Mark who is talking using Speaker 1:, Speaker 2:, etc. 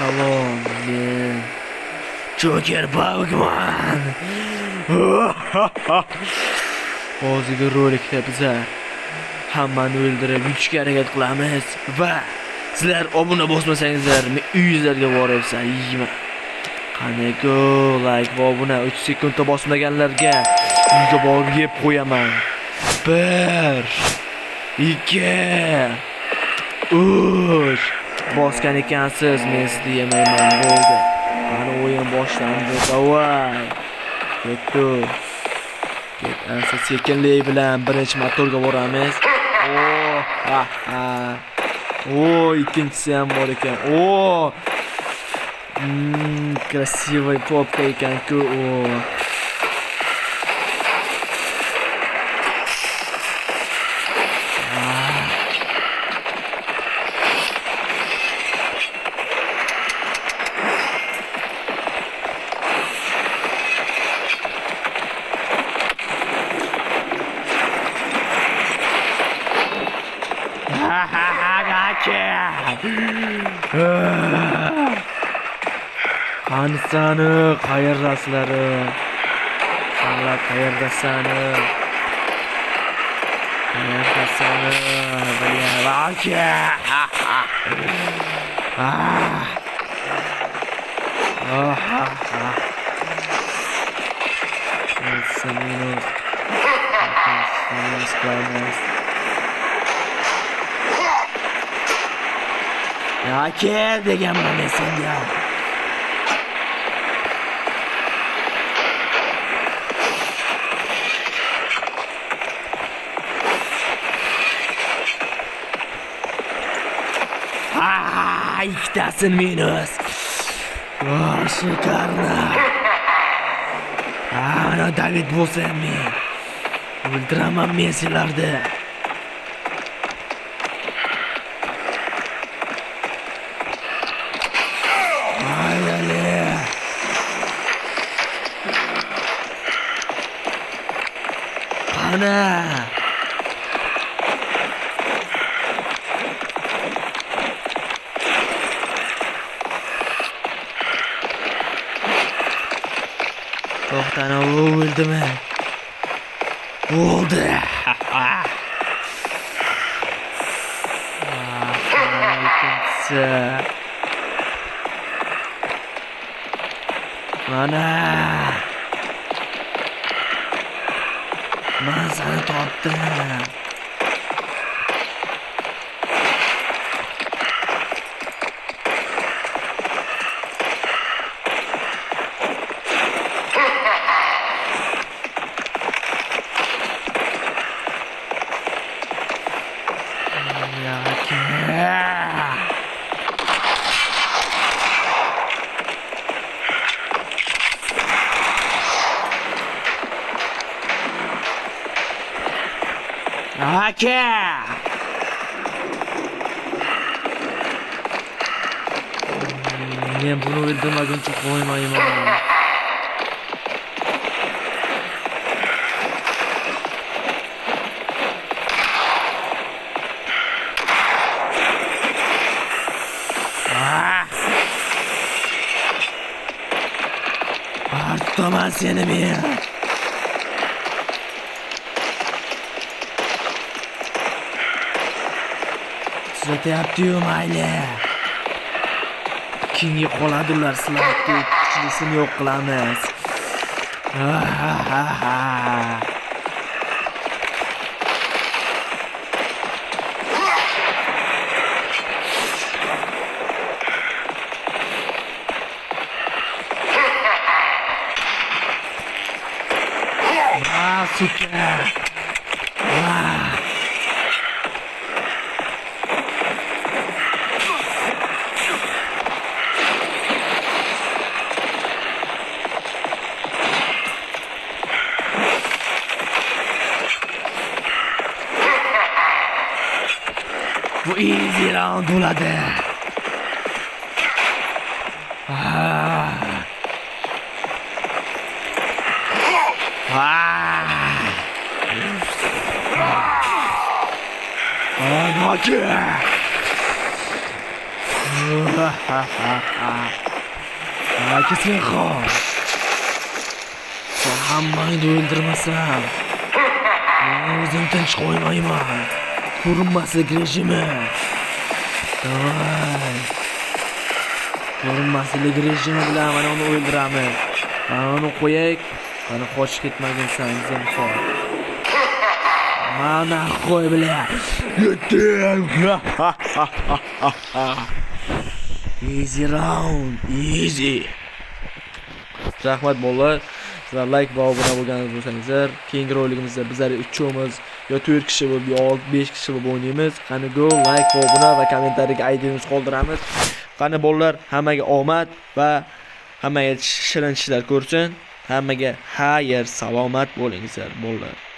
Speaker 1: Salom, men Joker Bogman. Hozirgi rolikda bizlar hammani o'ldirib yutishga harakat qilamiz va sizlar obuna bosmasangizlar men uyingizlarga boribsan yeyman. Qani go like va obuna 3 sekundda bosmaganlarga uyga borib yeb qo'yaman. 1 2 3 bosgan ekansiz, men sizni yemayman bo'ldi. Qani o'yin boshlandi. Davay. Ketdi. Asa sekinlik bilan birinchi motorga boramiz. Ikkinchisi ham bor ekan. Красивый попка ekan-ku. Qanisani, qayerdasizlar? Sanlar qayerdasani? Qayerdasani? Aka deganman men senga. İktasın minus. Şekarlı. Ana David bo'lsam men o'ldiraman men sizlarni. Ana. To'xtana, o'ldimi? Bo'ldi. Mana. Men seni topdim. Aka! Men buni o'ldirmaguncha qo'ymayman. Tutaman seni men. Tuzatyapti-yu mayli. Keyingi qoladilar sizlarga kuchlisini yo'q qilamiz. Süper. Bu easy round bo'ladi. Keskinxon. Sen hammangni o'ldirmasam, men o'zim tinch qo'ymayman. Ko'rinmaslik rejimi. Davay. Ko'rinmaslik rejimi bilan mana uni o'ldiramiz. Mana uni qo'yaylik. Mana qochib ketmaginsan, zinhor. Mana qo'y bilan. Yetdim. Easy round, easy. Rahmat bolalar. Sizlar like va obuna bo'lganingiz bo'lsangizlar, keyingi roligimizda bizlar 3 yo 4 kishi bo'lib, yo 5 kishi bo'lib o'ynaymiz. Qani go, like va obuna va kommentariyaga aydinimiz qoldiramiz. Qani bolalar, hammaga omad va hammaga shirin ishlar ko'rsin. Hammaga xayr, salomat bo'lingizlar bolalar.